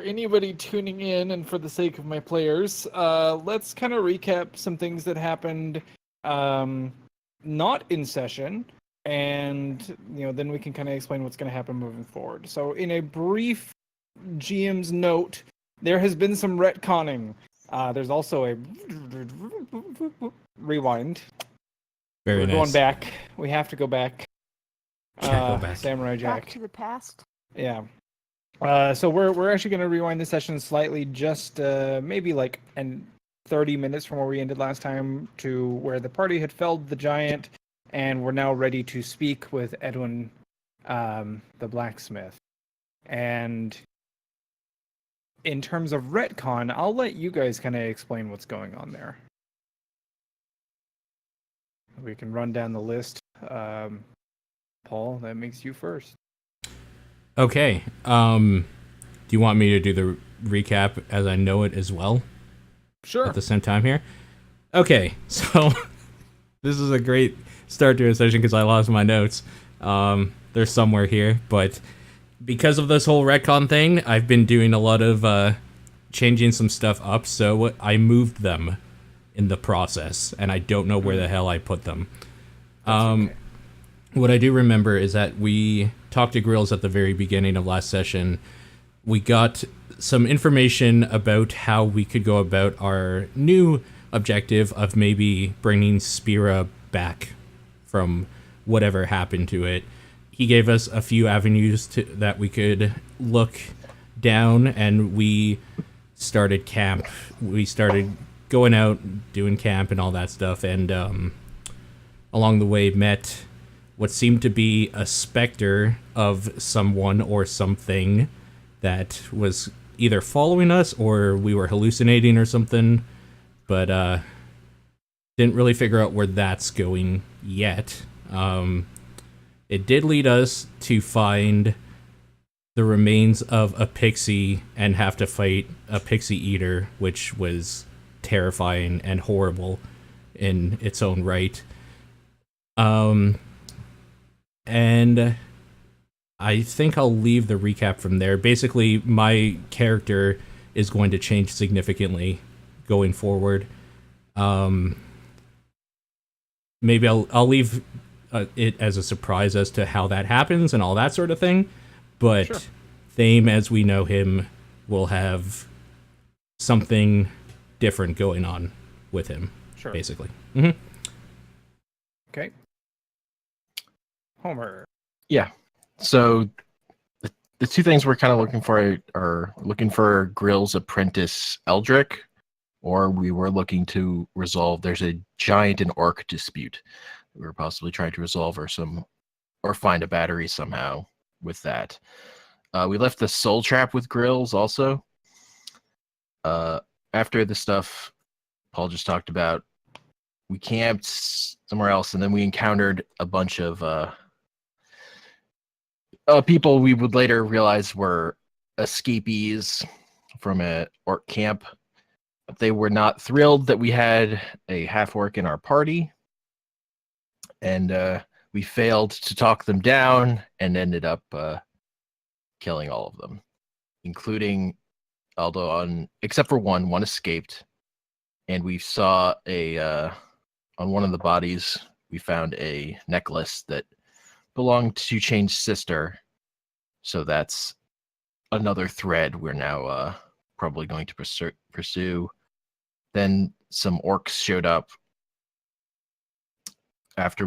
anybody tuning in, and for the sake of my players, let's kind of recap some things that happened not in session, and then we can kind of explain what's going to happen moving forward. So in a brief GM's note, there has been some retconning. There's also a rewind. We're going back. We have to go back. Go back. Samurai Jack. Back to the past. Yeah. So we're actually going to rewind the session slightly, just maybe like 30 minutes from where we ended last time to where the party had felled the giant, and we're now ready to speak with Edwin, the blacksmith. And in terms of retcon, I'll let you guys kind of explain what's going on there. We can run down the list. Paul, that makes you first. Okay. Do you want me to do the recap as I know it as well? Sure. At the same time here? Okay, so this is a great start to a session because I lost my notes. They're somewhere here, but because of this whole retcon thing, I've been doing a lot of changing some stuff up, so I moved them in the process, and I don't know where the hell I put them. Okay. What I do remember is that we talked to Grills at the very beginning of last session. We got some information about how we could go about our new objective of maybe bringing Spira back from whatever happened to it. He gave us a few avenues that we could look down, and we started camp. We started going out, doing camp and all that stuff, and along the way met what seemed to be a specter of someone or something that was either following us or we were hallucinating or something, but didn't really figure out where that's going yet. It did lead us to find the remains of a pixie and have to fight a pixie eater, which was terrifying and horrible in its own right. And I think I'll leave the recap from there. Basically, my character is going to change significantly going forward. Maybe I'll leave it as a surprise as to how that happens and all that sort of thing. But sure. Thame, as we know him, will have something different going on with him, sure. Basically. Mm-hmm. Okay. Homer. Yeah. So the two things we're kind of looking for are looking for Grill's apprentice Eldrick, or we were looking to resolve. There's a giant and orc dispute. We were possibly trying to resolve or find a battery somehow with that. We left the soul trap with Grills also. After the stuff Paul just talked about, we camped somewhere else, and then we encountered a bunch of people we would later realize were escapees from an orc camp. But they were not thrilled that we had a half-orc in our party, and we failed to talk them down and ended up killing all of them, including, except for one escaped, and we saw on one of the bodies, we found a necklace that belonged to Change's sister, so that's another thread we're now probably going to pursue. Then some orcs showed up after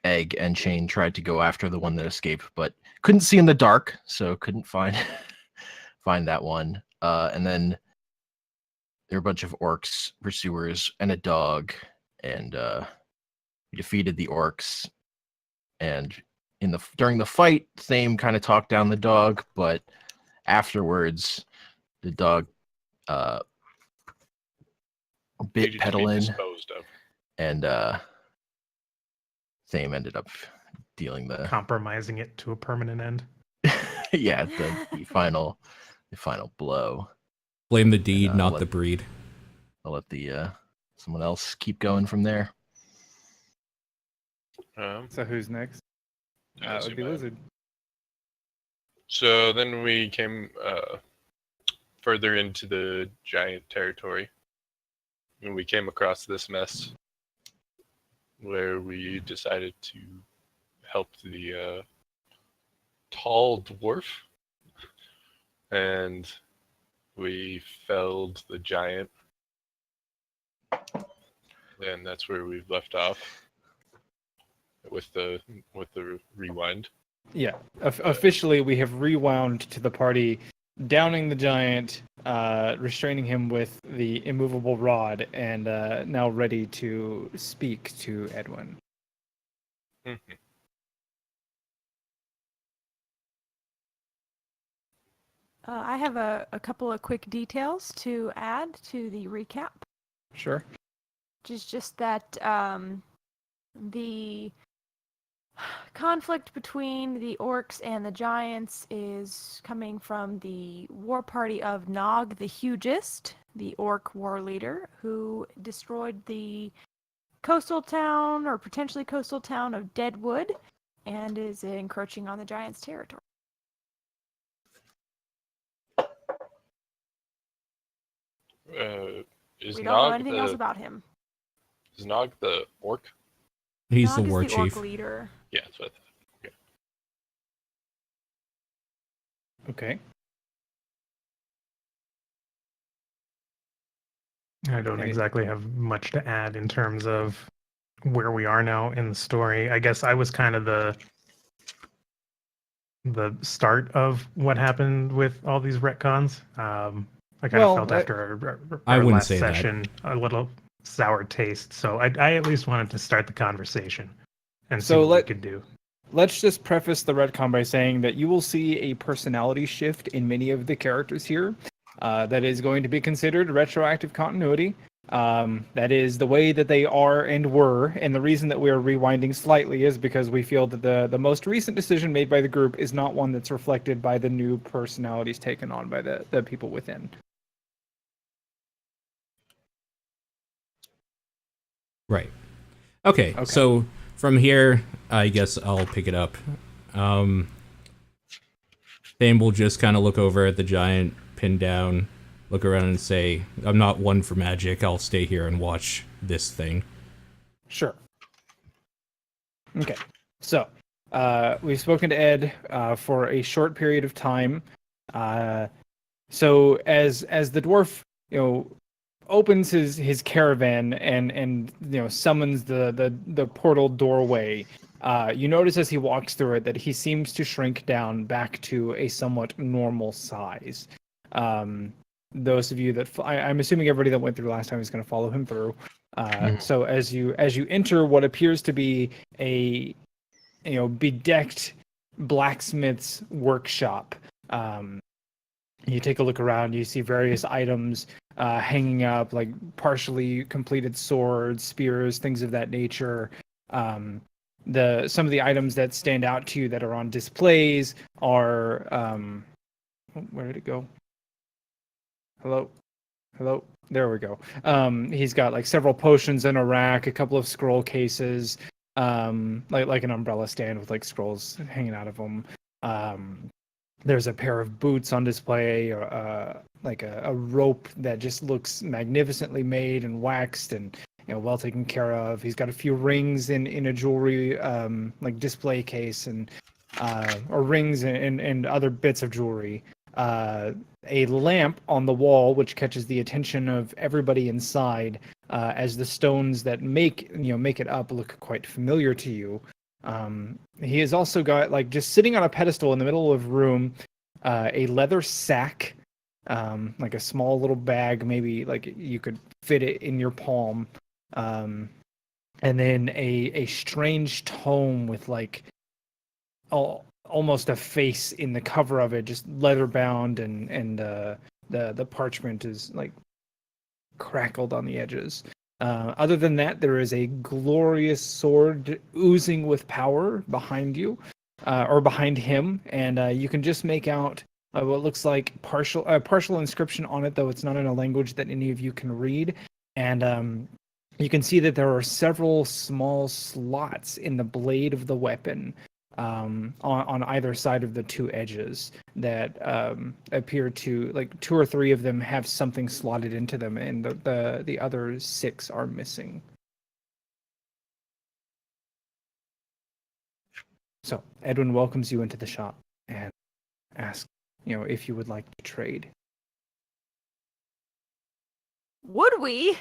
Egg and Chain tried to go after the one that escaped, but couldn't see in the dark, so couldn't find that one. And then there were a bunch of orcs pursuers and a dog, and we defeated the orcs. And during the fight, Thame kind of talked down the dog, but afterwards, the dog bit Petalin, and Thame ended up compromising it to a permanent end. Yeah, the final blow. Blame the deed, not the breed. I'll let someone else keep going from there. So who's next? It would be Lizard. So then we came further into the giant territory, and we came across this mess where we decided to help the tall dwarf, and we felled the giant, and that's where we've left off with the rewind. Yeah, officially we have rewound to the party, downing the giant, restraining him with the immovable rod, and now ready to speak to Edwin. Mm-hmm. I have a couple of quick details to add to the recap. Sure. Which is just that the conflict between the orcs and the giants is coming from the war party of Nog the Hugest, the orc war leader, who destroyed the coastal town, or potentially coastal town, of Deadwood, and is encroaching on the giants' territory. Is We don't Nog know anything else about him. Is Nog the orc? He's Nog the war is the chief. orc leader. Yeah, that's what I thought. Okay. I don't exactly have much to add in terms of where we are now in the story. I guess I was kind of the start of what happened with all these retcons. I kind of felt after I our wouldn't last say that. session a little sour taste. So I at least wanted to start the conversation and see what we could do. Let's just preface the retcon by saying that you will see a personality shift in many of the characters here. That is going to be considered retroactive continuity. That is the way that they are and were, and the reason that we are rewinding slightly is because we feel that the most recent decision made by the group is not one that's reflected by the new personalities taken on by the people within. Right. Okay, so from here, I guess I'll pick it up. Thane will just kind of look over at the giant, pin down, look around and say, I'm not one for magic, I'll stay here and watch this thing. Sure. Okay, so we've spoken to Ed for a short period of time. So as the dwarf, opens his caravan and summons the portal doorway, you notice as he walks through it that he seems to shrink down back to a somewhat normal size. Those of you that I'm assuming everybody that went through last time is going to follow him through. So as you enter what appears to be a bedecked blacksmith's workshop, you take a look around. You see various items hanging up, like partially completed swords, spears, things of that nature. Some of the items that stand out to you that are on displays are where did it go? Hello? There we go. He's got like several potions in a rack, a couple of scroll cases, like an umbrella stand with like scrolls hanging out of them. There's a pair of boots on display, like a rope that just looks magnificently made and waxed and well taken care of. He's got a few rings in a jewelry like display case and or rings and other bits of jewelry. A lamp on the wall which catches the attention of everybody inside as the stones that make it up look quite familiar to you. He has also got, like, just sitting on a pedestal in the middle of the room, a leather sack, like a small little bag, maybe like you could fit it in your palm, and then a strange tome with like almost a face in the cover of it, just leather bound, and the parchment is like crackled on the edges. Other than that, there is a glorious sword oozing with power behind you, or behind him, and you can just make out what looks like partial inscription on it, though it's not in a language that any of you can read. And you can see that there are several small slots in the blade of the weapon, on either side of the two edges that appear to, like, two or three of them have something slotted into them, and the other six are missing. So Edwin welcomes you into the shop and asks, if you would like to trade. Would we?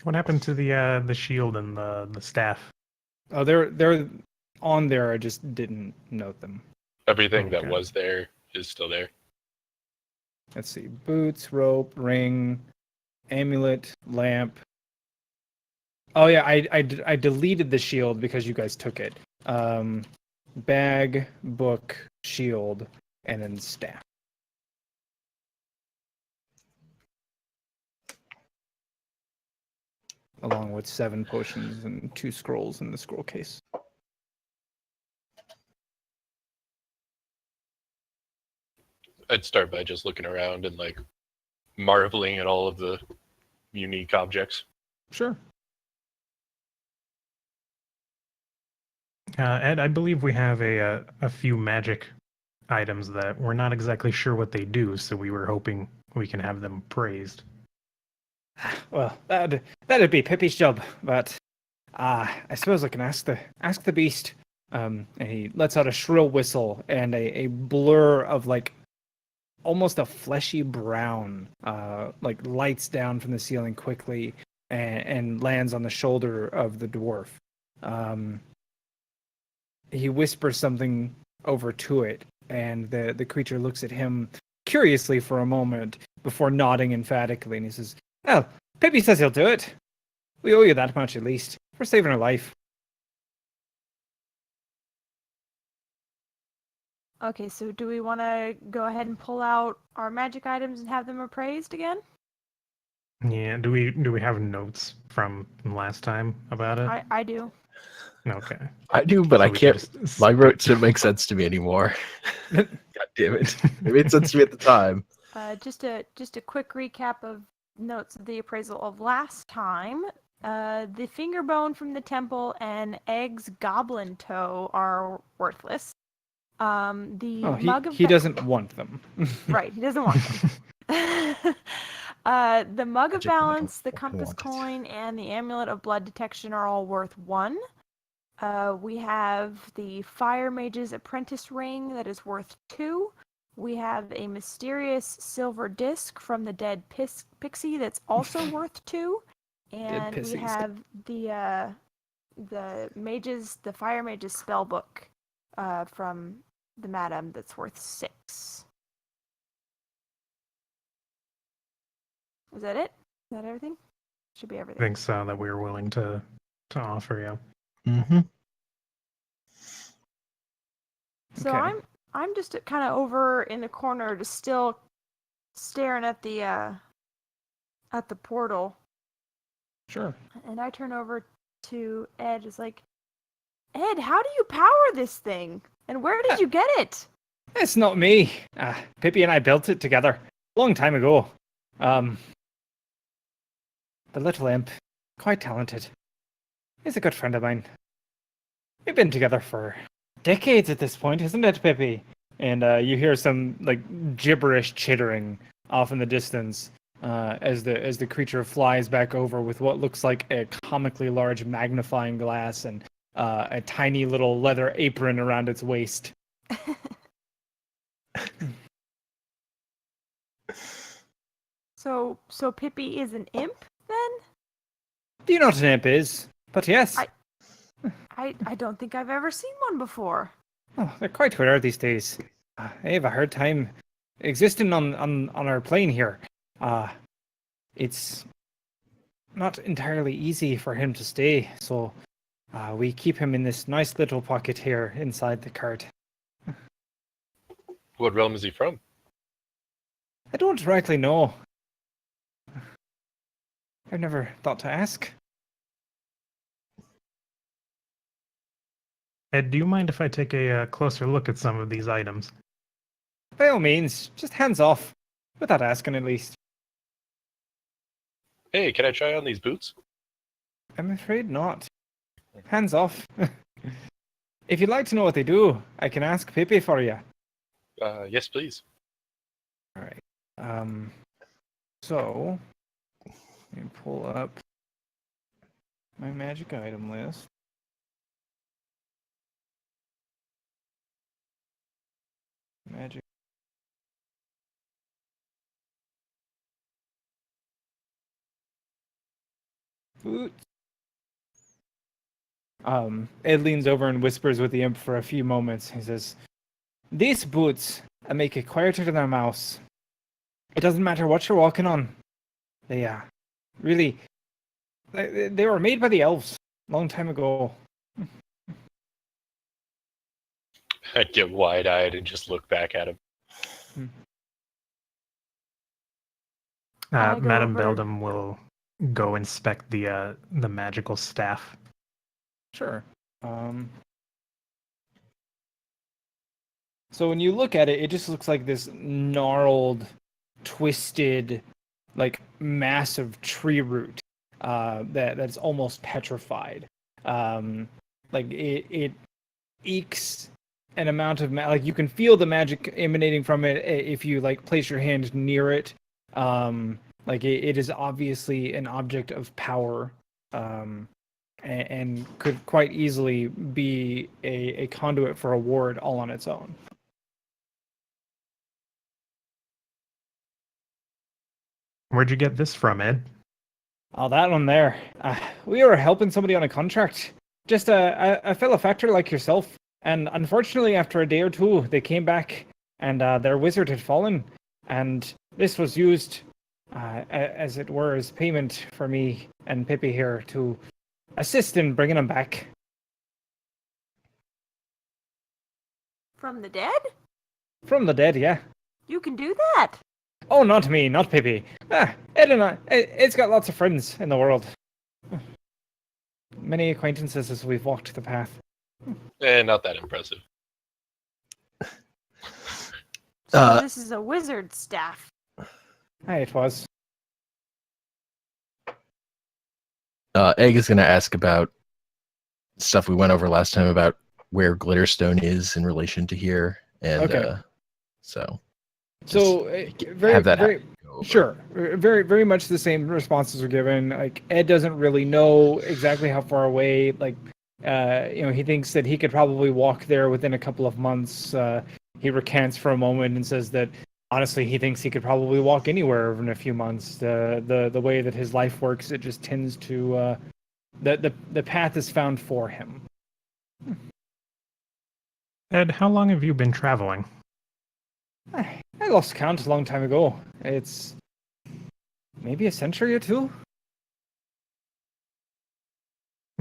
What happened to the shield and the staff? Oh, they're on there. I just didn't note them. Everything that Okay. was there is still there. Let's see: boots, rope, ring, amulet, lamp. Oh yeah, I deleted the shield because you guys took it. Bag, book, shield, and then staff. Along with 7 potions and 2 scrolls in the scroll case. I'd start by just looking around and like marveling at all of the unique objects. Sure. Ed, I believe we have a few magic items that we're not exactly sure what they do, so we were hoping we can have them praised. Well, that'd be Pippi's job, but I suppose I can ask the beast. And he lets out a shrill whistle, and a blur of like almost a fleshy brown like lights down from the ceiling quickly and lands on the shoulder of the dwarf. He whispers something over to it, and the creature looks at him curiously for a moment before nodding emphatically, and he says, "Well, Pippi says he'll do it. We owe you that much at least for saving her life." Okay, so do we want to go ahead and pull out our magic items and have them appraised again? Yeah, do we have notes from last time about it? I do. Okay. I do, but So I we can't. could just My notes didn't make sense to me anymore. God damn it! It made sense to me at the time. Just a quick recap of notes of the appraisal of last time. The finger bone from the temple and Egg's goblin toe are worthless. The mug of he doesn't want them. right, he doesn't want them. The mug of Magic when I don't balance, the fucking compass want it. coin, and the amulet of blood detection are all worth 1. We have the fire mage's apprentice ring that is worth 2. We have a mysterious silver disc from the dead pixie that's also worth 2. And we pixies. have the fire mage's spell book from the madam that's worth 6. Is that it? Is that everything? Should be everything. Things that we were willing to offer you. Mm-hmm. So Okay. I'm just kind of over in the corner, just still staring at the portal, Sure. and I turn over to Ed. It's like, Ed, how do you power this thing? And where did you get it? It's not me. Pippi and I built it together a long time ago. The little imp, quite talented. He's a good friend of mine. We've been together for decades at this point, isn't it, Pippi? And you hear some like gibberish chittering off in the distance as the creature flies back over with what looks like a comically large magnifying glass and a tiny little leather apron around its waist. So Pippi is an imp then? Do you know what an imp is? But yes. I don't think I've ever seen one before. Oh, they're quite rare these days. I have a hard time existing on our plane here. It's not entirely easy for him to stay, so we keep him in this nice little pocket here inside the cart. What realm is he from? I don't rightly know. I've never thought to ask. Ed, do you mind if I take a closer look at some of these items? By all means, just hands off. Without asking, at least. Hey, can I try on these boots? I'm afraid not. Hands off. If you'd like to know what they do, I can ask Pippi for you. Yes, please. All right. So let me pull up my magic item list. Magic. Boots. Ed leans over and whispers with the imp for a few moments. He says, "These boots make it quieter than a mouse. It doesn't matter what you're walking on. They really, they were made by the elves long time ago." I get wide-eyed and just look back at him. I go Madame over- Beldam will go inspect the magical staff. Sure. So when you look at it, it just looks like this gnarled, twisted, like massive tree root that's almost petrified. Like it ekes an amount of like you can feel the magic emanating from it if you like place your hand near it. Like it is obviously an object of power. And could quite easily be a conduit for a ward all on its own. Where'd you get this from, Ed? Oh, that one there. We were helping somebody on a contract. Just a fellow factor like yourself. And unfortunately, after a day or two, they came back and their wizard had fallen. And this was used, as it were, as payment for me and Pippi here to assist in bringing him back. From the dead? From the dead, yeah. You can do that. Oh, not me, not Pippi. Ed and I, Ed's got lots of friends in the world. Many acquaintances as we've walked the path. Not that impressive. So this is a wizard staff. Aye, it was. Egg is going to ask about stuff we went over last time about where Glitterstone is in relation to here, and Okay. So very, have that very, go over. sure, very, very much the same responses are given. Like Ed doesn't really know exactly how far away. Like, he thinks that he could probably walk there within a couple of months. He recants for a moment and says that honestly, he thinks he could probably walk anywhere in a few months. The way that his life works, it just tends to the path is found for him. Ed, how long have you been traveling? I lost count a long time ago. It's maybe a century or two.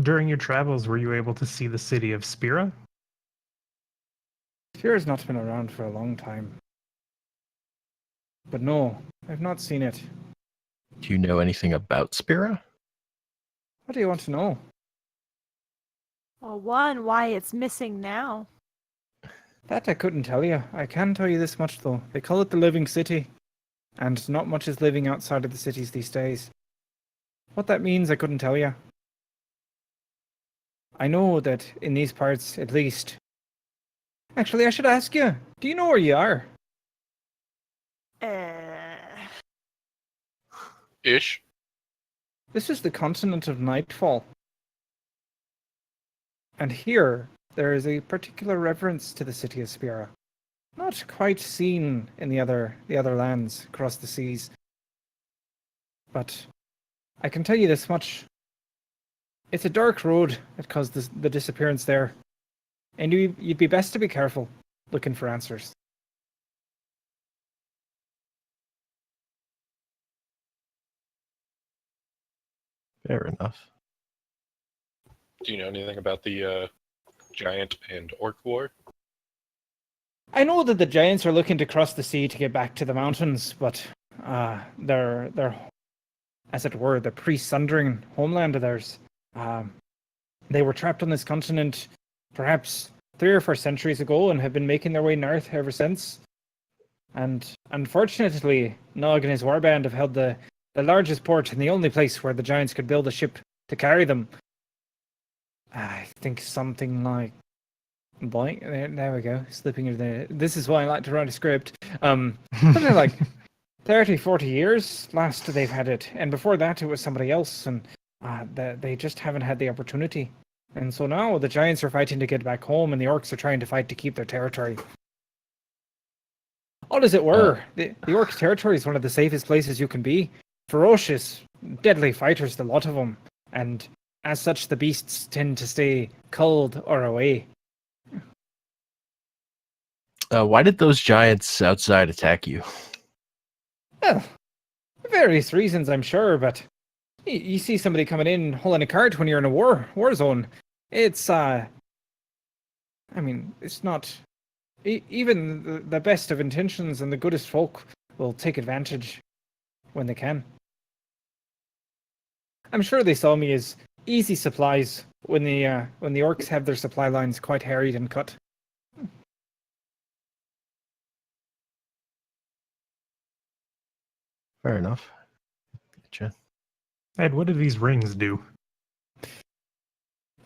During your travels, were you able to see the city of Spira? Fear's not been around for a long time. But no, I've not seen it. Do you know anything about Spira? What do you want to know? Well, one, why it's missing now. That I couldn't tell you. I can tell you this much, though. They call it the living city. And not much is living outside of the cities these days. What that means, I couldn't tell you. I know that in these parts, at least... Actually, I should ask you. Do you know where you are? Ish. This is the continent of Nightfall. And here, there is a particular reverence to the city of Spira. Not quite seen in the other lands across the seas. But I can tell you this much. It's a dark road that caused the disappearance there. And you'd be best to be careful looking for answers. Fair enough. Do you know anything about the Giant and Orc War? I know that the giants are looking to cross the sea to get back to the mountains, but they're as it were, the pre-sundering homeland of theirs. They were trapped on this continent perhaps 3 or 4 centuries ago and have been making their way north ever since. And unfortunately, Nog and his warband have held the largest port and the only place where the giants could build a ship to carry them. I think something like Blank. There we go. Slipping into the. This is why I like to write a script. Something like 30, 40 years last they've had it, and before that it was somebody else, and they just haven't had the opportunity. And so now the giants are fighting to get back home, and the orcs are trying to fight to keep their territory. All as it were, the orc territory is one of the safest places you can be. Ferocious, deadly fighters, the lot of them, and as such, the beasts tend to stay cold or away. Why did those giants outside attack you? Well, for various reasons, I'm sure, but you see somebody coming in holding a cart when you're in a war zone. It's, I mean, it's not... Even the best of intentions and the goodest folk will take advantage when they can. I'm sure they saw me as easy supplies when the orcs have their supply lines quite harried and cut. Fair enough. Gotcha. Ed, what do these rings do?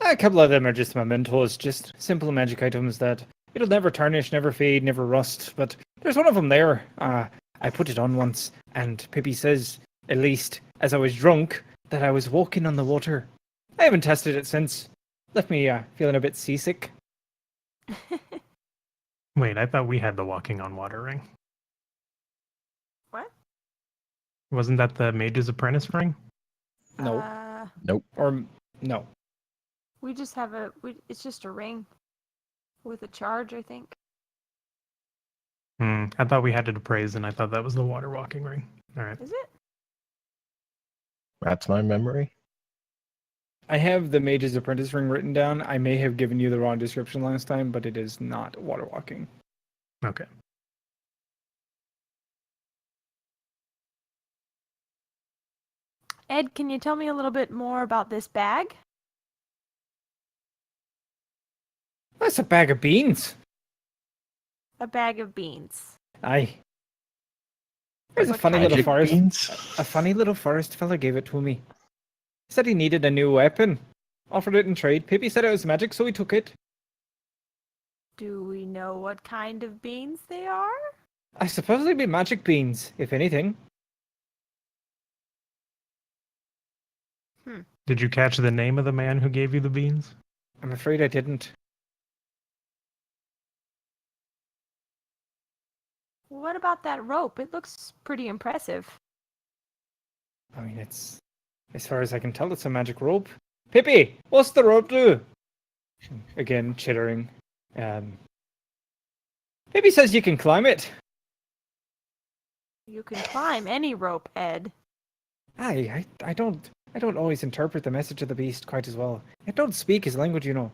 A couple of them are just mementos, just simple magic items that it'll never tarnish, never fade, never rust. But there's one of them there. I put it on once, and Pippi says, at least as I was drunk, that I was walking on the water. I haven't tested it since. Left me feeling a bit seasick. Wait, I thought we had the walking on water ring. What? Wasn't that the Mage's Apprentice ring? No. Nope. Or no. We just have it's just a ring with a charge, I think. I thought we had it appraised, and I thought that was the water walking ring. All right. Is it? That's my memory. I have the Mage's Apprentice ring written down. I may have given you the wrong description last time, but it is not water walking. Okay. Ed, can you tell me a little bit more about this bag? That's a bag of beans. A bag of beans. Aye. There's a What funny kind? little Magic forest. beans? A funny little forest fella gave it to me. Said he needed a new weapon. Offered it in trade. Pippi said it was magic, so he took it. Do we know what kind of beans they are? I suppose they'd be magic beans, if anything. Did you catch the name of the man who gave you the beans? I'm afraid I didn't. What about that rope? It looks pretty impressive. I mean, it's... As far as I can tell, it's a magic rope. Pippi, what's the rope do? Again, chittering. Pippi says you can climb it. You can climb any rope, Ed. I don't always interpret the message of the beast quite as well. I don't speak his language, you know.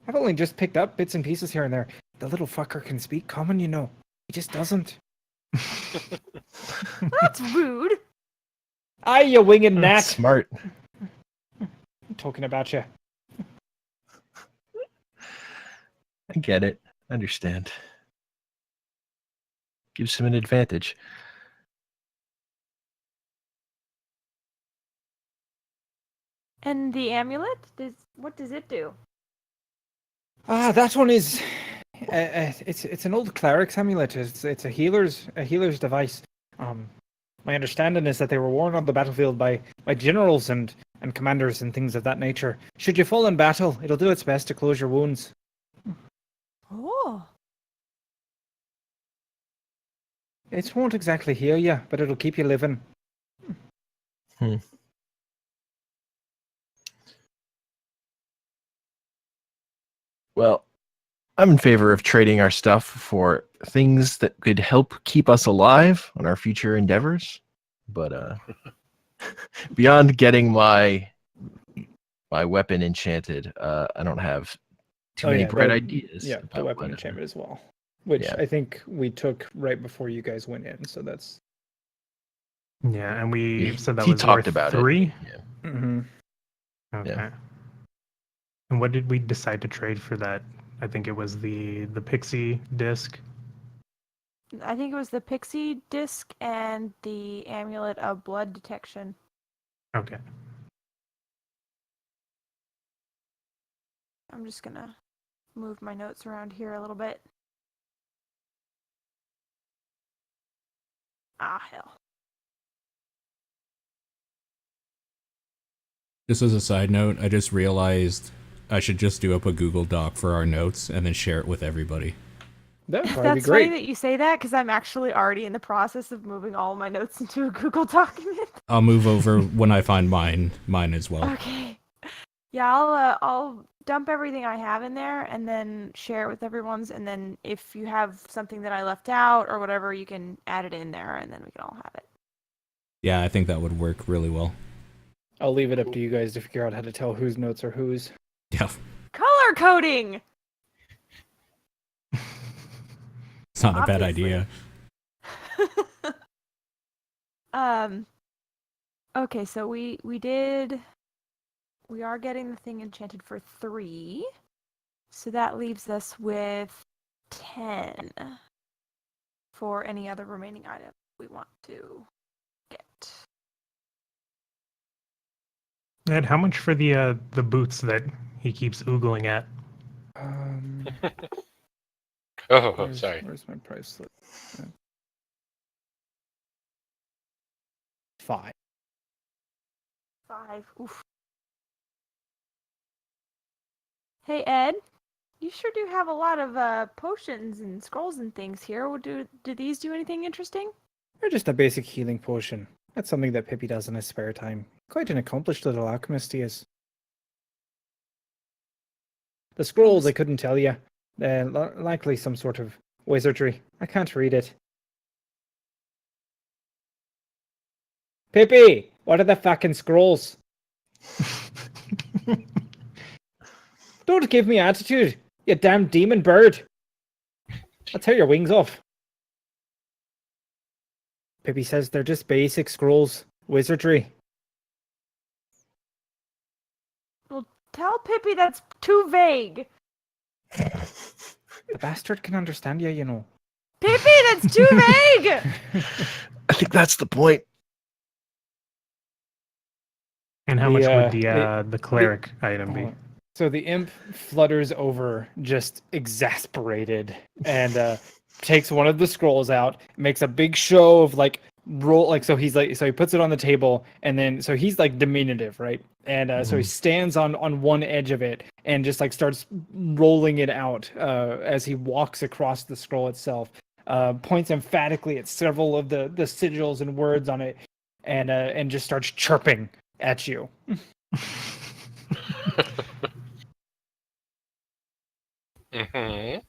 I've only just picked up bits and pieces here and there. The little fucker can speak common, you know. He just doesn't. That's rude. Aye, you winged gnat. That's smart. I'm talking about you. I get it. Understand. Gives him an advantage. And the amulet? What does it do? That one is... it's an old cleric's amulet. It's a healer's device. My understanding is that they were worn on the battlefield by generals and commanders and things of that nature. Should you fall in battle, it'll do its best to close your wounds. Oh. It won't exactly heal you, but it'll keep you living. Well, I'm in favor of trading our stuff for things that could help keep us alive on our future endeavors. But beyond getting my weapon enchanted, I don't have too many bright ideas. Yeah, the about weapon what, enchantment as well. Which yeah. I think we took right before you guys went in, so that's... Yeah, and we He- said that he was talked worth about it. 3? Yeah. Mm-hmm. Okay. Yeah. And what did we decide to trade for that? I think it was the pixie disc. I think it was the pixie disc and the amulet of blood detection. Okay. I'm just gonna move my notes around here a little bit. Ah, hell. Just as a side note, I just realized I should just do up a Google Doc for our notes and then share it with everybody. That would probably be That's funny great. that you say that because I'm actually already in the process of moving all my notes into a Google document. I'll move over when I find mine as well. Okay. Yeah, I'll dump everything I have in there and then share it with everyone's. And then if you have something that I left out or whatever, you can add it in there, and then we can all have it. Yeah, I think that would work really well. I'll leave it up to you guys to figure out how to tell whose notes are whose. Yeah, Color coding. it's not a bad Obviously. idea. Okay, so we are getting the thing enchanted for 3. So that leaves us with 10 for any other remaining item we want to get. Ed, how much for the boots that he keeps oogling at? Sorry. Where's my price list? 5. 5. Oof. Hey Ed, you sure do have a lot of potions and scrolls and things here. Do these do anything interesting? They're just a basic healing potion. That's something that Pippi does in his spare time. Quite an accomplished little alchemist he is. The scrolls, I couldn't tell you. Likely some sort of wizardry. I can't read it. Pippi, what are the fucking scrolls? Don't give me attitude, you damn demon bird. I'll tear your wings off. Pippi says they're just basic scrolls. Wizardry. Well, tell Pippi that's too vague. The bastard can understand you, you know. Pippi, that's too vague! I think that's the point. And how much would the cleric item be? So the imp flutters over, just exasperated, and takes one of the scrolls out, makes a big show of so he puts it on the table, and then so he's like diminutive, right? And so he stands on one edge of it and just starts rolling it out as he walks across the scroll itself. Points emphatically at several of the sigils and words on it, and just starts chirping at you. Mm-hmm.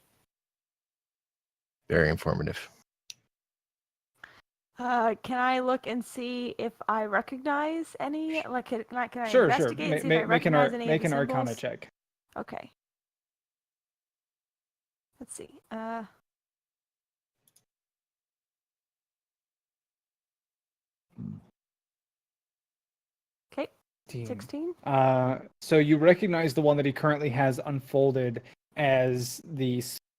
Very informative. Can I look and see if I recognize any? Can I Sure. investigate and see if I recognize any Make of an the Arcana symbols? check. Okay. Let's see. Okay. 16. So you recognize the one that he currently has unfolded as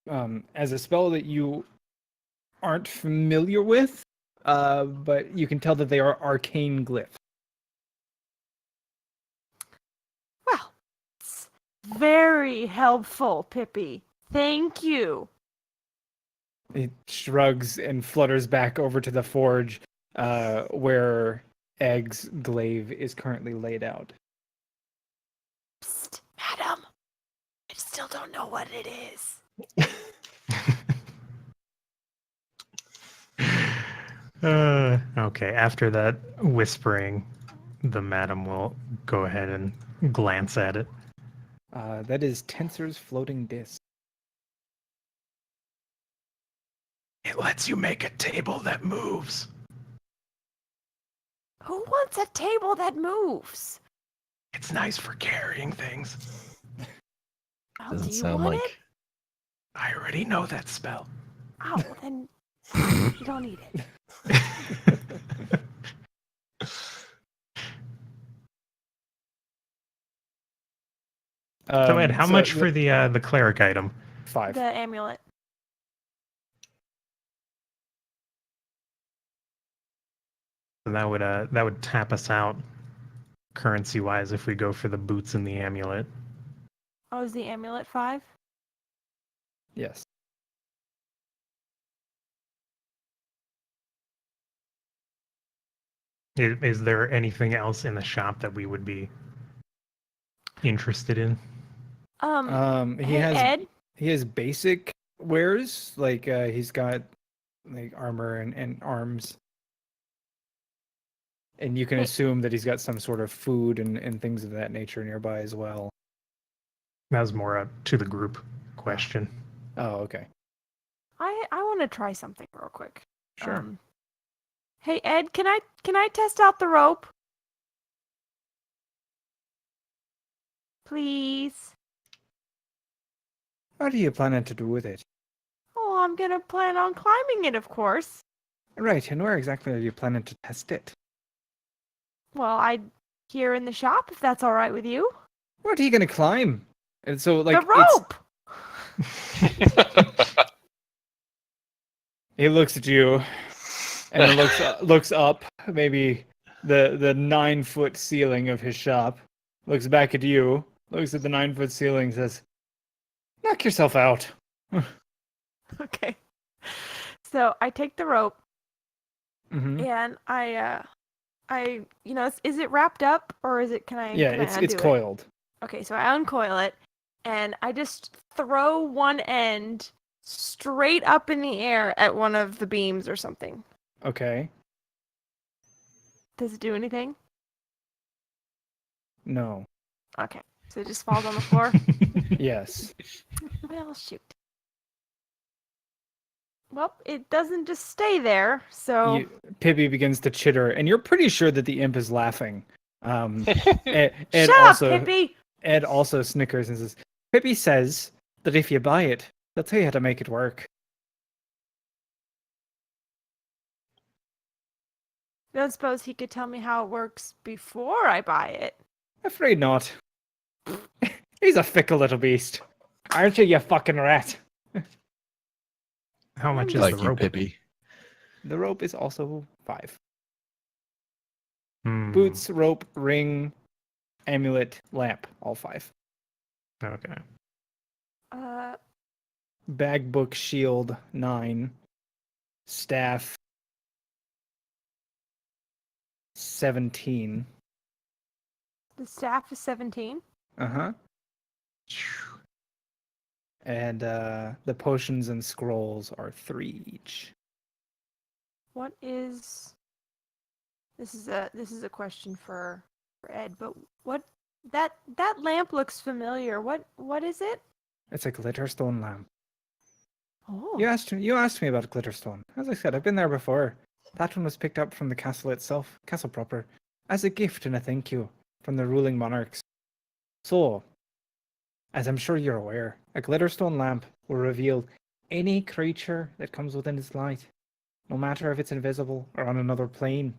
as a spell that you aren't familiar with, but you can tell that they are arcane glyphs. Well, it's very helpful, Pippi. Thank you. He shrugs and flutters back over to the forge, where Egg's glaive is currently laid out. Psst, madam. I still don't know what it is. Okay, after that whispering, the madam will go ahead and glance at it. That is Tensor's floating disc. It lets you make a table that moves. Who wants a table that moves? It's nice for carrying things. Oh, Doesn't do you sound want like. it? I already know that spell. Oh, then you don't need it. So Ed, how much for the cleric item? 5. The amulet. And that would tap us out currency wise if we go for the boots and the amulet. Oh, is the amulet 5? Yes. Is there anything else in the shop that we would be interested in? He Hey, has Ed. he has basic wares, like he's got like armor and arms. And you can Hey. assume that he's got some sort of food and things of that nature nearby as well. That was more a to the group question. Oh, okay. I want to try something real quick. Sure. Hey, Ed, can I test out the rope? Please. What are you planning to do with it? Oh, I'm gonna plan on climbing it, of course. Right, and where exactly are you planning to test it? Well, here in the shop, if that's all right with you. What are you gonna climb? And so, like, the rope. he looks at you, and then looks up, maybe the 9-foot ceiling of his shop. Looks back at you, looks at the 9-foot ceiling, says, "Knock yourself out." Okay. So I take the rope Mm-hmm. and is it wrapped up or is it? Can I it's undo it? coiled. Okay, so I uncoil it and I just throw one end straight up in the air at one of the beams or something. Okay. Does it do anything? No. Okay, so it just falls on the floor. Yes. Well, shoot. Well, it doesn't just stay there, so... Pibby begins to chitter, and you're pretty sure that the imp is laughing. Ed Shut also, up, Pippi! Ed also snickers and says, "Pippi says that if you buy it, they'll tell you how to make it work." I don't suppose he could tell me how it works before I buy it. Afraid not. He's a fickle little beast. Aren't you, you fucking rat? How much is Like the you, rope? Pippi. The rope is also 5. Hmm, Boots, rope, ring, amulet, lamp, all 5. Okay. Bag, book, shield, 9. Staff, 17. The staff is 17. Uh-huh. And the potions and scrolls are 3 each. What is... This is a question for Ed, but what... That lamp looks familiar. What is it? It's a glitterstone lamp. Oh. You asked me about glitterstone. As I said, I've been there before. That one was picked up from the castle itself, castle proper, as a gift and a thank you from the ruling monarchs. So, as I'm sure you're aware, a glitterstone lamp will reveal any creature that comes within its light, no matter if it's invisible or on another plane.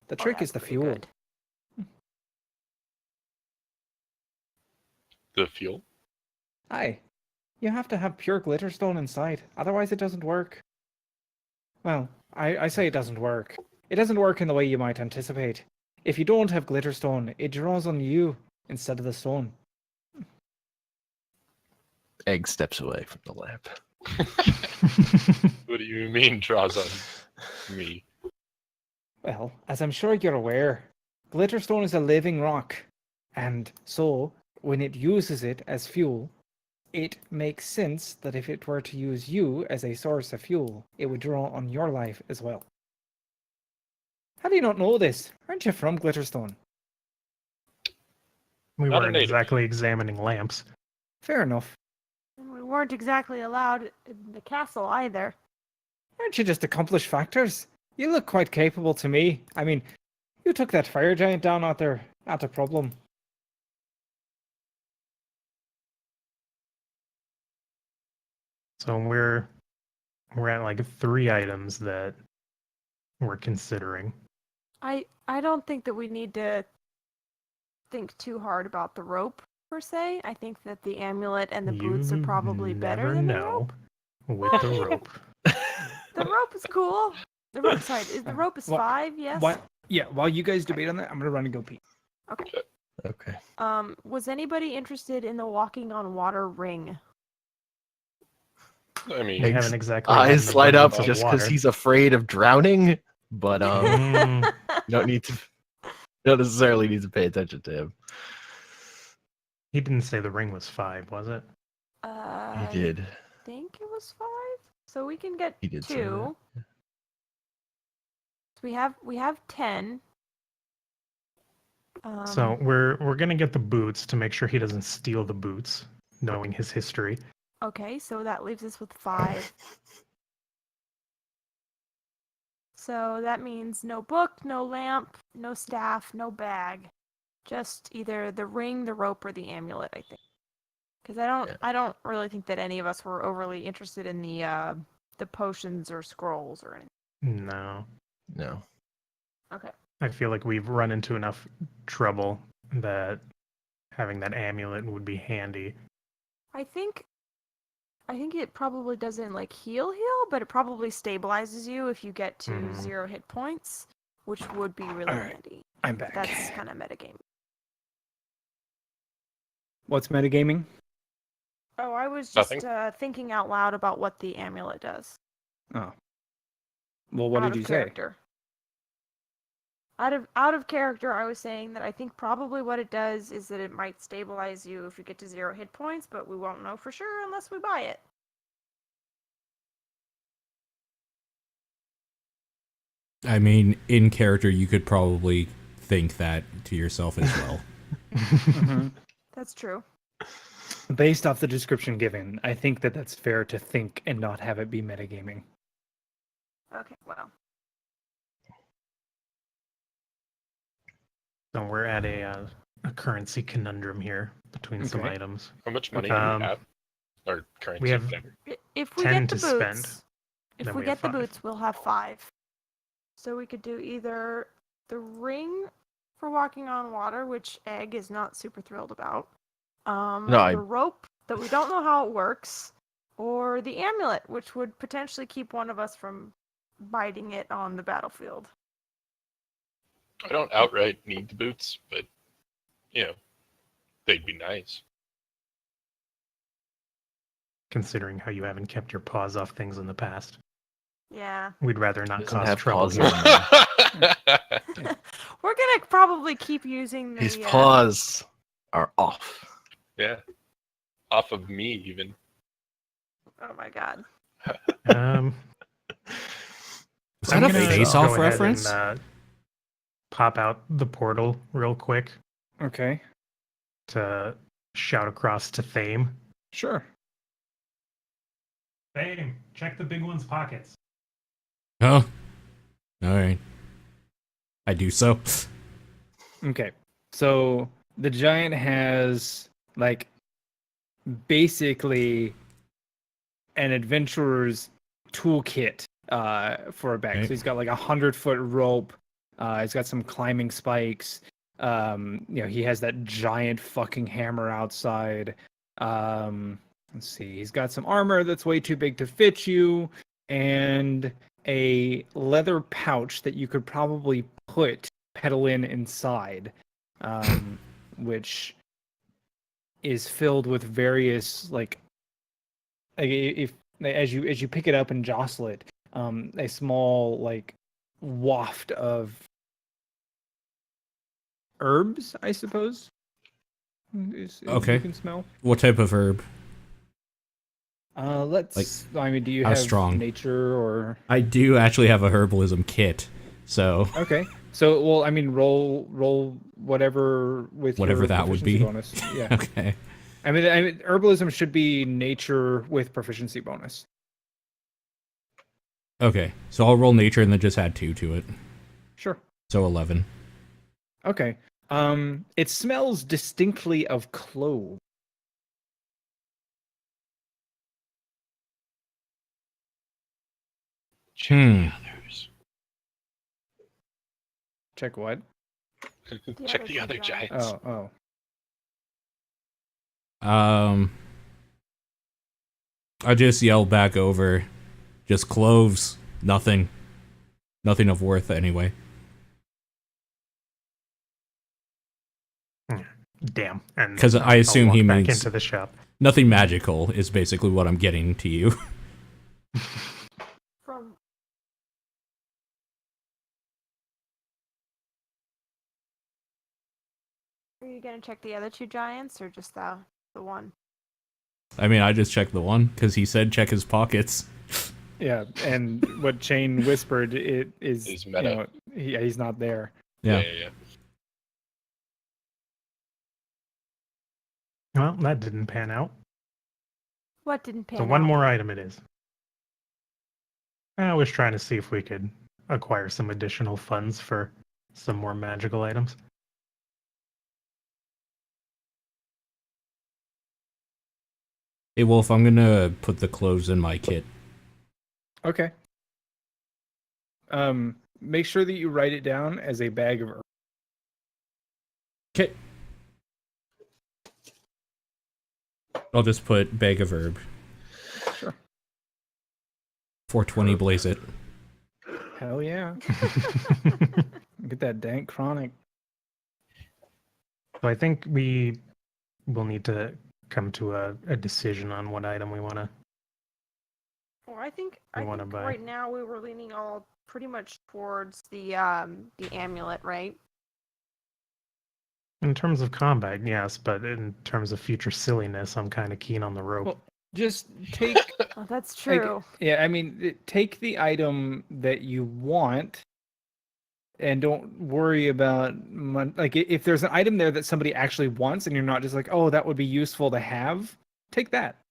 The trick is the that's pretty fuel. good. The fuel? Aye. You have to have pure glitterstone inside, otherwise it doesn't work. Well, I say it doesn't work. It doesn't work in the way you might anticipate. If you don't have glitterstone, it draws on you instead of the stone. Egg steps away from the lamp. What do you mean draws on me? Well, as I'm sure you're aware, glitterstone is a living rock, and so when it uses it as fuel, it makes sense that if it were to use you as a source of fuel, it would draw on your life as well. How do you not know this? Aren't you from Glitterstone? We Not a weren't native. exactly examining lamps. Fair enough. And we weren't exactly allowed in the castle either. Aren't you just accomplished factors? You look quite capable to me. I mean, you took that fire giant down out there. Not a problem. So we're at like 3 items that we're considering. I don't think that we need to think too hard about the rope per se. I think that the amulet and the boots are probably better than the rope. With the rope. The rope is cool. The rope is What- 5, yes? What? Yeah, while you guys debate on that, I'm gonna run and go pee. Okay. Okay. Was anybody interested in the walking on water ring? I mean, We haven't exactly had Eyes an light up abundance of just because water. he's afraid of drowning, but Mm, you don't need to. You don't necessarily need to pay attention to him. he didn't say the ring was 5, was it? I He did. think it was 5. So we can get He did say 2. So we have 10. So we're gonna get the boots to make sure he doesn't steal the boots, knowing his history. Okay, so that leaves us with 5. So that means no book, no lamp, no staff, no bag. Just either the ring, the rope, or the amulet, I think. Because I don't really think that any of us were overly interested in the potions or scrolls or anything. No. Okay. I feel like we've run into enough trouble that having that amulet would be handy. I think it probably doesn't like heal, but it probably stabilizes you if you get to 0 hit points, which would be really Alright. handy. I'm back. That's kind of metagame. What's metagaming? Oh, I was just Nothing. thinking out loud about what the amulet does. Oh. Well, what out did of you character. Out of character, I was saying that I think probably what it does is that it might stabilize you if you get to 0 hit points, but we won't know for sure unless we buy it. I mean, in character, you could probably think that to yourself as well. Mhm. That's true. Based off the description given, I think that that's fair to think and not have it be metagaming. Okay, well. So we're at a currency conundrum here between some Okay. use. how much money do we have? Or currency? we have- whatever. If we 10 get the to spend, boots, if then we we get have the 5. boots, we'll have 5. So we could do either the ring for walking on water, which Egg is not super thrilled about. The rope that we don't know how it works, or the amulet, which would potentially keep one of us from biting it on the battlefield. I don't outright need the boots, but they'd be nice. Considering how you haven't kept your paws off things in the past. Yeah. We'd rather not Doesn't cause have trouble paws here. on them. We're gonna probably keep using the His paws are off. Yeah, off of me even. Oh my god. Was I'm that a gonna face-off go ahead reference? And, pop out the portal real quick Okay. to shout across to Thame. Sure. Thame, check the big one's pockets. Oh. Alright. I do so. Okay. So the giant has like basically an adventurer's toolkit for a bag. Okay. So he's got like 100-foot rope. He's got some climbing spikes. He has that giant fucking hammer outside. Let's see. He's got some armor that's way too big to fit you, and a leather pouch that you could probably put Pedalin inside, which is filled with various if as you pick it up and jostle it, a small like waft of herbs, I suppose. Okay. You can smell. What type of herb? Do you how have strong? nature or? I do actually have a herbalism kit, so Okay. So, roll whatever with whatever your that would proficiency be. bonus. Yeah. Okay. I mean, herbalism should be nature with proficiency bonus. Okay. So I'll roll nature and then just add 2 to it. Sure. So 11. Okay. It smells distinctly of clove. Hmm. Check what? Check the other giants. Oh. I just yelled back over, just cloves, nothing of worth anyway. damn. And 'Cause I I'll assume walk he back means- into the shop. Nothing magical is basically what I'm getting to you. From Are you gonna check the other two giants or just the one? I mean, I just checked the one because he said check his pockets. Yeah, and what Shane whispered it is Is meta. he's not there. Yeah. Yeah. Well, that didn't pan out. What didn't pan So one out? more item it is. I was trying to see if we could acquire some additional funds for some more magical items. Hey, Wolf, I'm gonna put the clothes in my kit. Okay. Make sure that you write it down as a bag of herbs. Okay. I'll just put bag of herb. Sure. 420 blaze it. Hell yeah. Get that dank chronic. So I think we will need to come to a decision on what item we want to. Well, I think You wanna buy? right now we were leaning all pretty much towards the amulet, right? In terms of combat, yes, but in terms of future silliness, I'm kind of keen on the rope. Well, just take Oh, that's like, true. yeah, I mean, take the item that you want and don't worry about like if there's an item there that somebody actually wants and you're not just like, "Oh, that would be useful to have." Take that.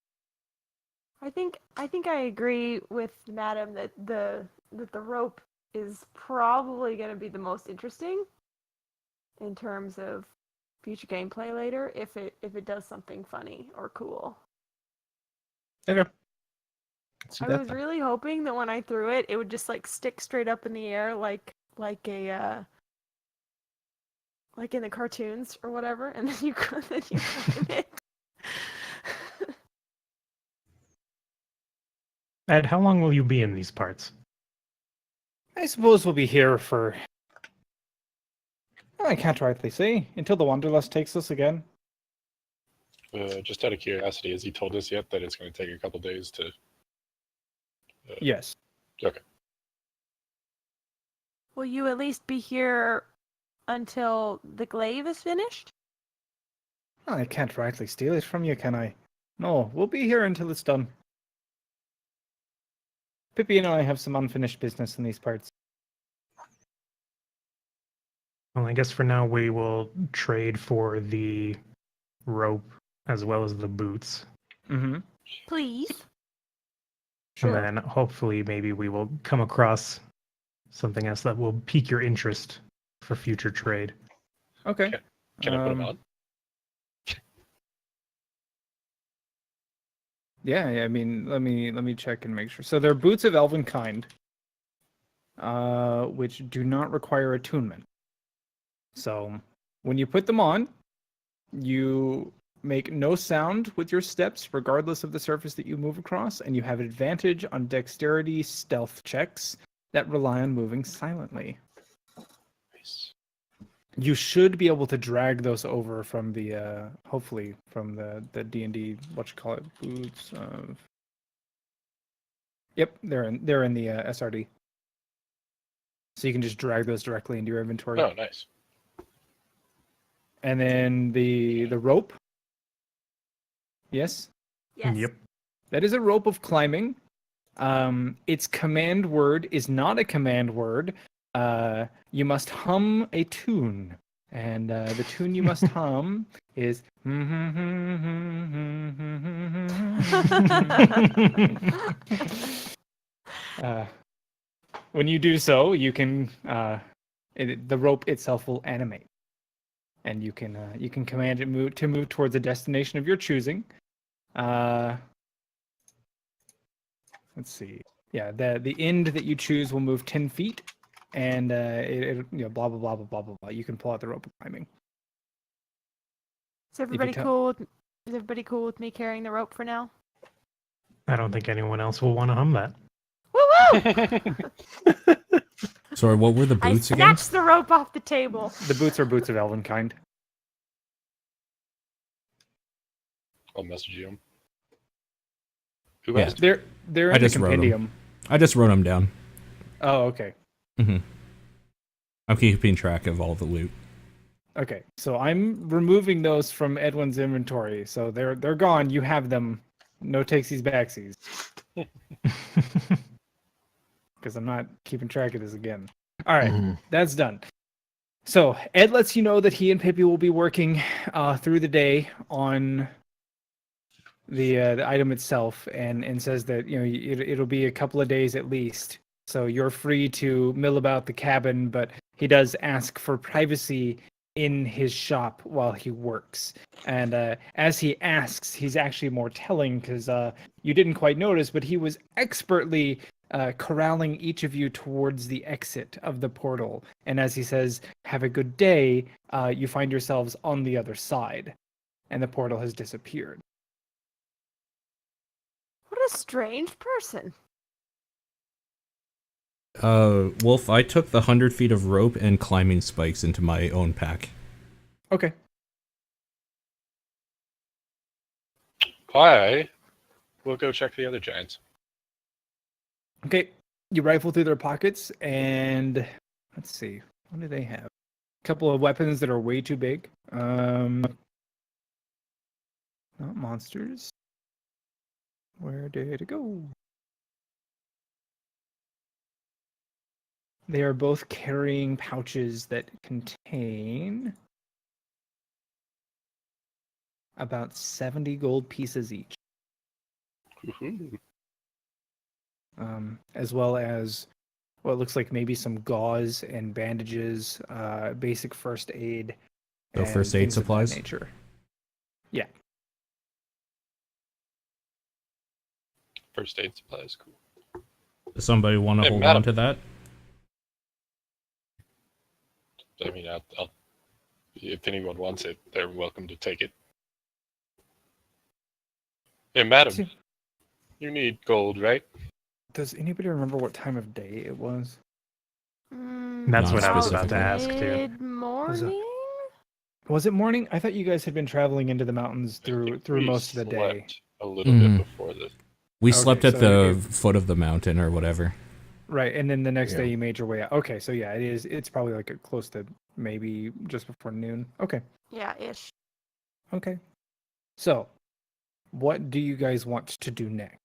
I think I agree with Madam that the rope is probably going to be the most interesting in terms of future gameplay later if it does something funny or cool. Okay. Let's do I that was then. really hoping that when I threw it, it would just like stick straight up in the air like a like in the cartoons or whatever, and then you climb it. Ed, how long will you be in these parts? I suppose we'll be here for I can't rightly say until the wanderlust takes us again. Just out of curiosity, has he told us yet that it's going to take a couple days to? Yes. Okay. Will you at least be here until the glaive is finished? I can't rightly steal it from you, can I? No, we'll be here until it's done. Pippi and I have some unfinished business in these parts. Well, I guess for now we will trade for the rope as well as the boots. Mm-hmm. Please. Sure. And then hopefully maybe we will come across something else that will pique your interest for future trade. Okay. Can I put him on? Yeah, I mean, let me check and make sure. So they're boots of elven kind, which do not require attunement. So when you put them on, you make no sound with your steps, regardless of the surface that you move across, and you have advantage on dexterity stealth checks that rely on moving silently. Nice. You should be able to drag those over from the hopefully from the D&D boots of. Yep, they're in the SRD. So you can just drag those directly into your inventory. Oh, nice. And then the rope. Yes, Yes. Yep. that is a rope of climbing. Its command word is not a command word. You must hum a tune, and the tune you must hum is. When you do so, you can the rope itself will animate, and you can command it to move towards a destination of your choosing. Let's see. Yeah, the end that you choose will move 10 feet, and it blah blah blah blah blah blah blah. You can pull out the rope of climbing. Is everybody cool with me carrying the rope for now? I don't think anyone else will want to hum that. Woo woo! Sorry, what were the I boots again? snatched the rope off the table. The boots are boots of elven kind. I'll message you. Who Yeah. asked? They're I in the just wrote 'em. compendium. I just wrote them down. Oh, okay. I'm keeping track of all the loot. Okay. So I'm removing those from Edwin's inventory. So they're gone. You have them. No takesies backsies. Because I'm not keeping track of this again. All right, that's done. So Ed lets you know that he and Pippi will be working through the day on the item itself, and says that it'll be a couple of days at least. So you're free to mill about the cabin, but he does ask for privacy in his shop while he works. And as he asks, he's actually more telling, because you didn't quite notice, but he was expertly corralling each of you towards the exit of the portal. And as he says, "Have a good day," you find yourselves on the other side, and the portal has disappeared. What a strange person. Wolf, I took the 100 feet of rope and climbing spikes into my own pack. Okay. I will go check the other giants. Okay. You rifle through their pockets, and let's see. What do they have? A couple of weapons that are way too big. Not monsters. Where did it go? They are both carrying pouches that contain about 70 gold pieces each. Woohoo. As well as what looks like maybe some gauze and bandages, basic first aid. So and first aid things of that supplies? nature. Yeah. First aid supplies, cool. Does somebody want to Hey, hold madam. on to that? I mean, I'll if anyone wants it, they're welcome to take it. Hey, madam, you need gold, right? Does anybody remember what time of day it was? That's what I was about to ask too. Mid-morning? Was it morning? I thought you guys had been traveling into the mountains I think through we most of the day. slept a little bit before this. We Okay, slept at so the foot of the mountain or whatever. Right, and then the next Yeah. day you made your way out. Okay, so yeah, it's probably like close to maybe just before noon. Okay. Yeah, ish. Okay. So, what do you guys want to do next?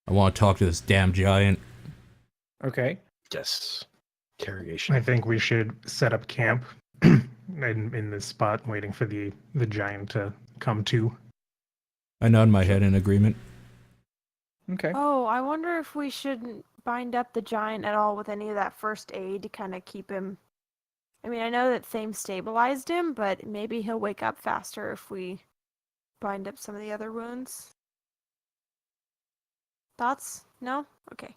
I want to talk to this damn giant. Okay. Yes. I Interrogation. think we should set up camp in this spot, waiting for the giant to come to. I nod my head in agreement. Okay. Oh, I wonder if we shouldn't bind up the giant at all with any of that first aid to kind of keep him. I mean, I know that Thame stabilized him, but maybe he'll wake up faster if we bind up some of the other wounds. Thoughts? No? Okay.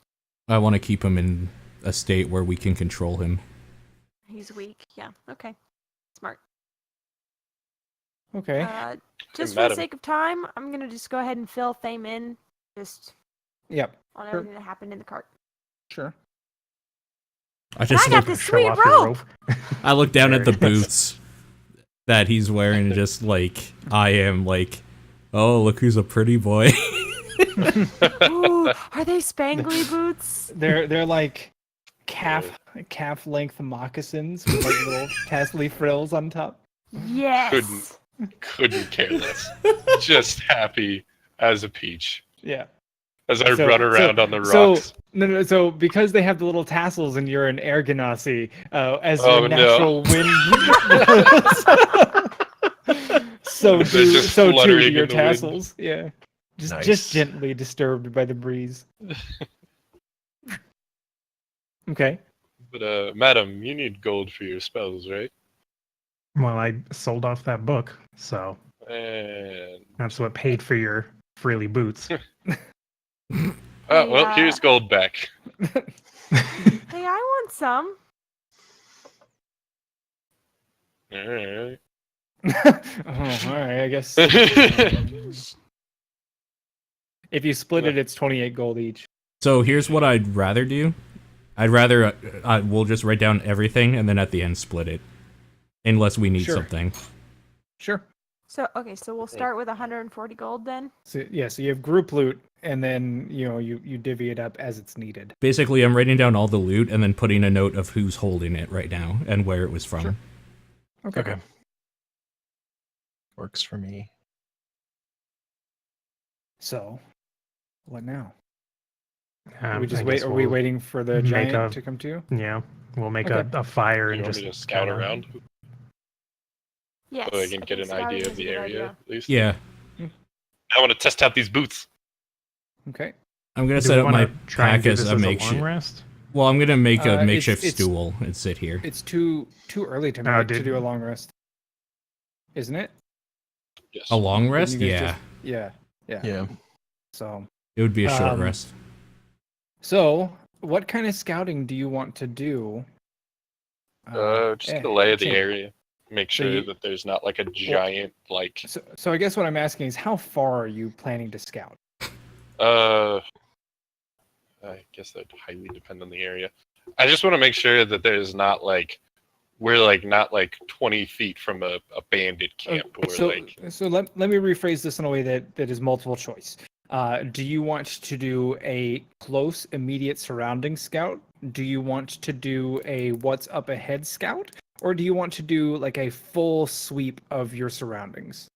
I want to keep him in a state where we can control him. He's weak. Yeah. Okay. Smart. Okay. Just for the madam. sake of time, I'm gonna just go ahead and fill Thame in, just Yep. on Sure. everything that happened in the cart. Sure. I just I got look, this Show sweet off your rope. I look down at the There it is. boots that he's wearing and just like, I am like, oh, look who's a pretty boy. Ooh, are they spangly boots? They're like calf length moccasins with like little tassely frills on top. Yes. Couldn't care less. Just happy as a peach Yeah. as I So- run around on the So rocks. no. So because they have the little tassels and you're an air ganassi, as Oh, your no. natural wind. so They're do just so too fluttering do in your the wind. tassels. Yeah. Just Nice. gently disturbed by the breeze. Okay. But madam, you need gold for your spells, right? Well, I sold off that book, so And that's what paid for your frilly boots. oh well, Hey, here's gold back. Hey, I want some. Alright. Oh, all right. I guess if you split it, it's 28 gold each. So here's what I'd rather do. I'd rather we'll just write down everything and then at the end split it, unless we need Sure. something. Sure. So we'll start with 140 gold then. So so you have group loot, and then you divvy it up as it's needed. Basically, I'm writing down all the loot and then putting a note of who's holding it right now and where it was from. Sure. Okay. Works for me. So, what now? I we just guess wait. Are we we'll waiting for the make giant to come to? Yeah, we'll make Okay. a fire You and want just me to scout kinda- around Yes. so I can get think an scouting idea is of a the good area idea. at least? Yeah. I want to test out these boots. Okay. I'm going to Do set we up wanna my try and pack do as this a as makeshift. long rest? Well, I'm going to make a It's- makeshift it's- stool and sit here. It's too early to Oh, to do a long rest, isn't it? Yes. A long Didn't rest? you guys Yeah. just- yeah. Yeah. So, It would be a short Um, rest. so what kind of scouting do you want to do? Just get a lay of the Chin. area. Make So sure you- that there's not like a giant So I guess what I'm asking is, how far are you planning to scout? I guess that highly depend on the area. I just want to make sure that there's not we're not 20 feet from a bandit camp or So let me rephrase this in a way that is multiple choice. Do you want to do a close, immediate surrounding scout? Do you want to do a what's up ahead scout? Or do you want to do like a full sweep of your surroundings?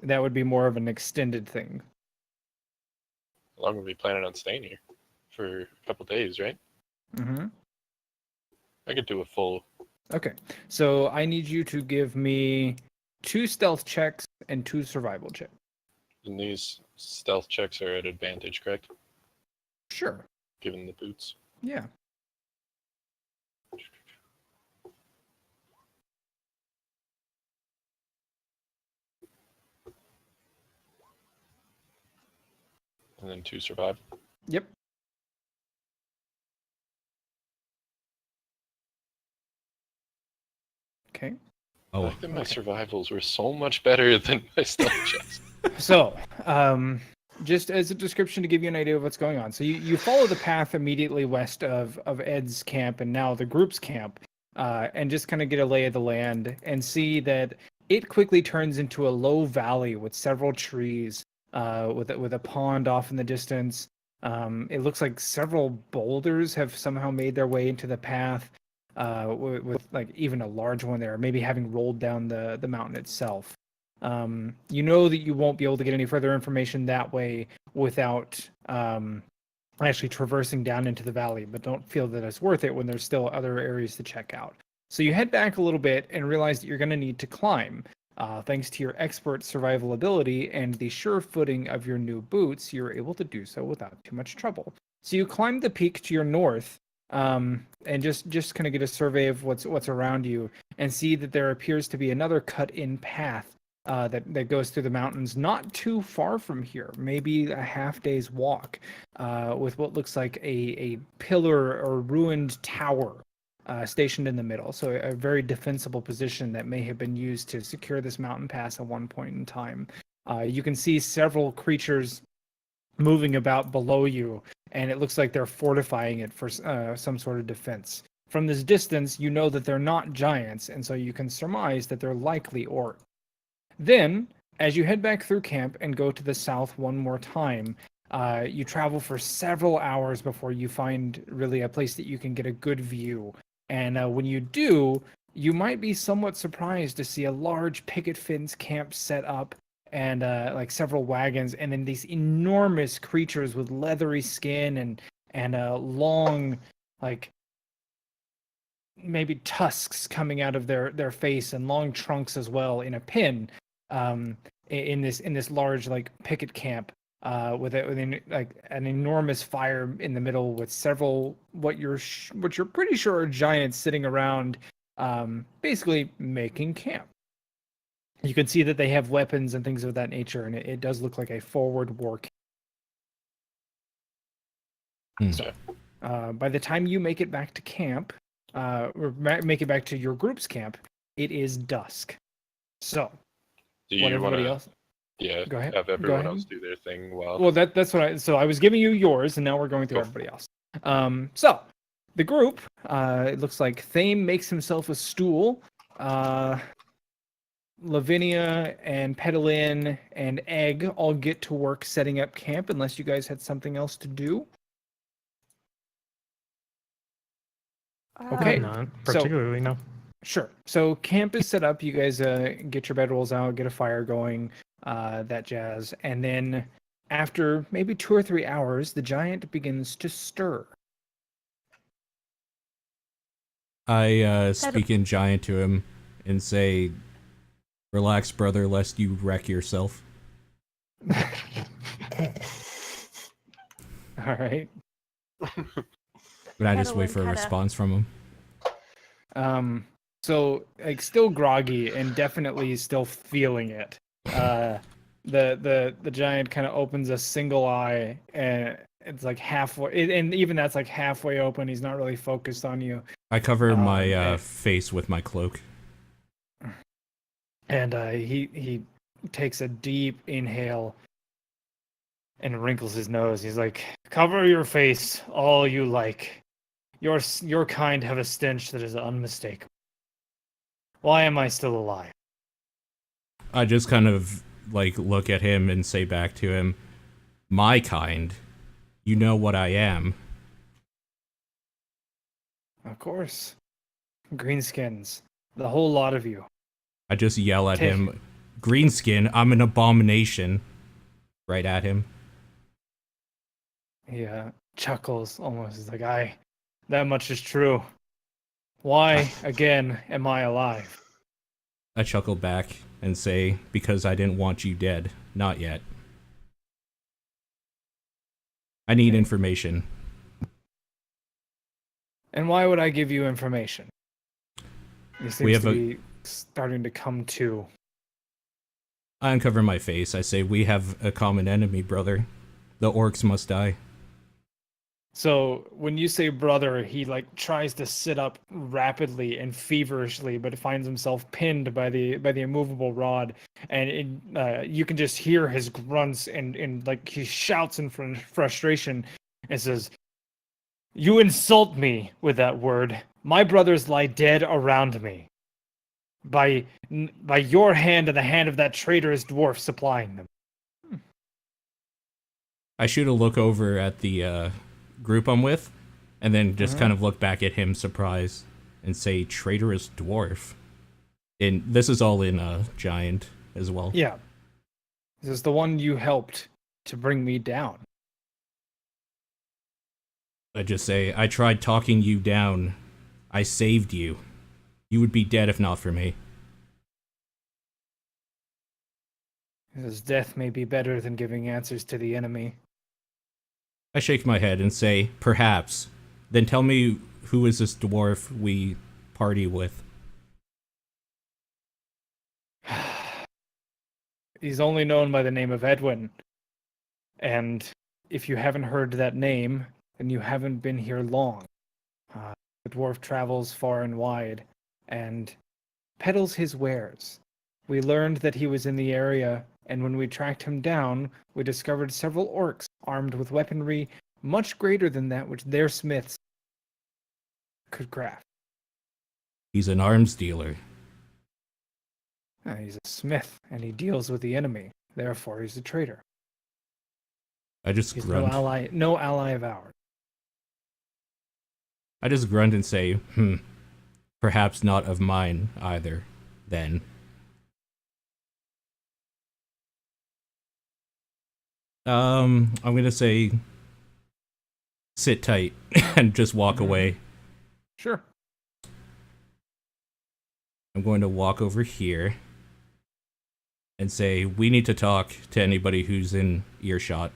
That would be more of an extended thing. How long are we planning on staying here? For a couple days, right? Mm-hmm. I could do a full. Okay, so I need you to give me 2 stealth checks and 2 survival checks. And these stealth checks are at advantage, correct? Sure. Given the boots. Yeah. And then 2 survive. Yep. Okay. I Oh, think my survivals were so much better than my stealth checks. So, just as a description to give you an idea of what's going on. So you follow the path immediately west of Ed's camp and now the group's camp, and just kind of get a lay of the land and see that it quickly turns into a low valley with several trees, with a pond off in the distance. It looks like several boulders have somehow made their way into the path, with like even a large one there, maybe having rolled down the mountain itself. You know that you won't be able to get any further information that way without actually traversing down into the valley, but don't feel that it's worth it when there's still other areas to check out. So you head back a little bit and realize that you're going to need to climb. Thanks to your expert survival ability and the sure footing of your new boots, you're able to do so without too much trouble. So you climb the peak to your north, and just kind of get a survey of what's around you and see that there appears to be another cut-in path that goes through the mountains not too far from here, maybe a half day's walk, with what looks like a pillar or ruined tower stationed in the middle. So a very defensible position that may have been used to secure this mountain pass at one point in time. You can see several creatures moving about below you, and it looks like they're fortifying it for some sort of defense. From this distance, you know that they're not giants, and so you can surmise that they're likely orcs. Then, as you head back through camp and go to the south one more time, you travel for several hours before you find really a place that you can get a good view. And when you do, you might be somewhat surprised to see a large picket fence camp set up, and like several wagons, and then these enormous creatures with leathery skin and long, like maybe tusks coming out of their face, and long trunks as well in a pin, in this large like picket camp, with an enormous fire in the middle, with several what you're pretty sure are giants sitting around, basically making camp. You can see that they have weapons and things of that nature, and it does look like a forward war camp. So, by the time you make it back to camp, or make it back to your group's camp, it is dusk. So, Do what you everybody want else? to Go ahead. have Go everyone ahead. else do their thing while? Well, that's what I. So I was giving you yours, and now we're going through Cool. everybody else. So the group, it looks like Thame makes himself a stool. Lavinia and Pedalin and Egg all get to work setting up camp unless you guys had something else to do. Okay. Not particularly, no. Sure. So camp is set up. You guys get your bedrolls out, get a fire going, that jazz. And then after maybe 2 or 3 hours, the giant begins to stir. I speak in giant to him and say, "Relax, brother, lest you wreck yourself." All right. But I just wait for a Kinda- response from him. So like still groggy and definitely still feeling it. The giant kind of opens a single eye and it's like halfway, and even that's like halfway open. He's not really focused on you. I cover my and- face with my cloak. And he takes a deep inhale and wrinkles his nose. He's like, "Cover your face all you like. Your kind have a stench that is unmistakable. Why am I still alive?" I just kind of like look at him and say back to him, "My kind, you know what I am." Of course. Greenskins. The whole lot of you. I just yell at Take- him, "Greenskin, I'm an abomination." Right at him. He chuckles almost. He's like, that much is true. Why, again, am I alive? I chuckle back and say, "Because I didn't want you dead. Not yet. I need information." And why would I give you information? He seems We have to a- be starting to come to. I uncover my face. I say, "We have a common enemy, brother. The orcs must die." So when you say brother, he like tries to sit up rapidly and feverishly, but finds himself pinned by the immovable rod, and you can just hear his grunts and like he shouts in frustration and says, "You insult me with that word. My brothers lie dead around me. By your hand and the hand of that traitorous dwarf supplying them." I shoot a look over at the group I'm with, and then just kind of look back at him, surprised, and say, "Traitorous dwarf." And this is all in giant as well. Yeah. This is the one you helped to bring me down. I just say, "I tried talking you down. I saved you. You would be dead if not for me." His death may be better than giving answers to the enemy. I shake my head and say, "Perhaps. Then tell me, who is this dwarf we party with?" He's only known by the name of Edwin. And if you haven't heard that name, then you haven't been here long. The dwarf travels far and wide and peddles his wares. We learned that he was in the area, and when we tracked him down, we discovered several orcs armed with weaponry much greater than that which their smiths could craft. He's an arms dealer. He's a smith, and he deals with the enemy. Therefore, he's a traitor. I just He's grunt. no ally of ours. I just grunt and say, "Perhaps not of mine either, then." I'm gonna say, "Sit tight," and just walk away. Sure. I'm going to walk over here and say, "We need to talk to anybody who's in earshot."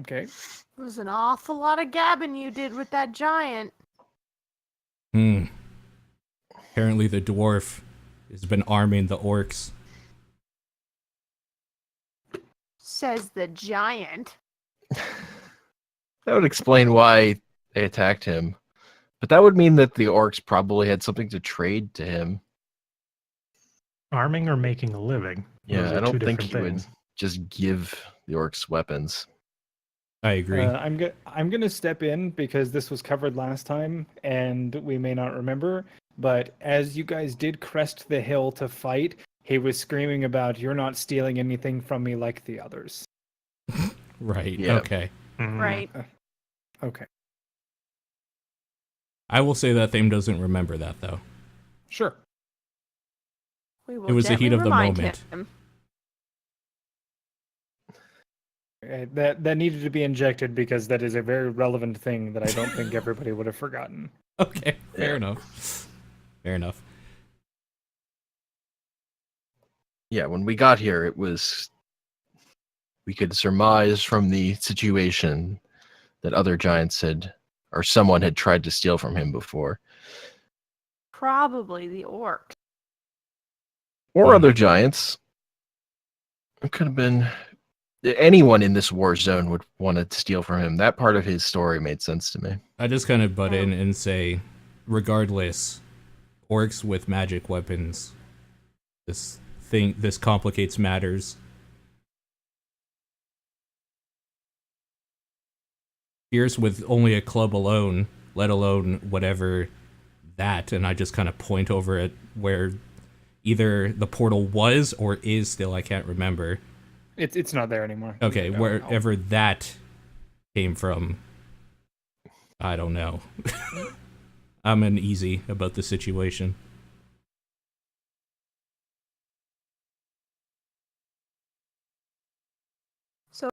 Okay. It was an awful lot of gabbing you did with that giant. Apparently the dwarf has been arming the orcs. Says the giant. That would explain why they attacked him. But that would mean that the orcs probably had something to trade to him. Arming or making a living? Those Yeah, are I don't two think different he would things. just give the orcs weapons. I agree. I'm gonna step in because this was covered last time and we may not remember. But as you guys did crest the hill to fight, he was screaming about "You're not stealing anything from me like the others." Right. Yeah. Okay. Mhm. Right. Okay, I will say that Thame doesn't remember that though. sure. We will It was the gently heat of the remind moment. him. That needed to be injected because that is a very relevant thing that I don't think everybody would have forgotten. Okay. Fair Yeah. enough. Fair enough. Yeah, when we got here, we could surmise from the situation that other giants or someone had tried to steal from him before. Probably the orc. Or Hmm. other giants. It could have been anyone in this war zone would want to steal from him. That part of his story made sense to me. I just kind of butt in and say, regardless, orcs with magic weapons, this complicates matters. Fierce with only a club alone, let alone whatever that, and I just kind of point over at where either the portal was or is still, I can't remember. It's not there anymore. Okay, No, wherever that came from, I don't know. I'm uneasy about the situation.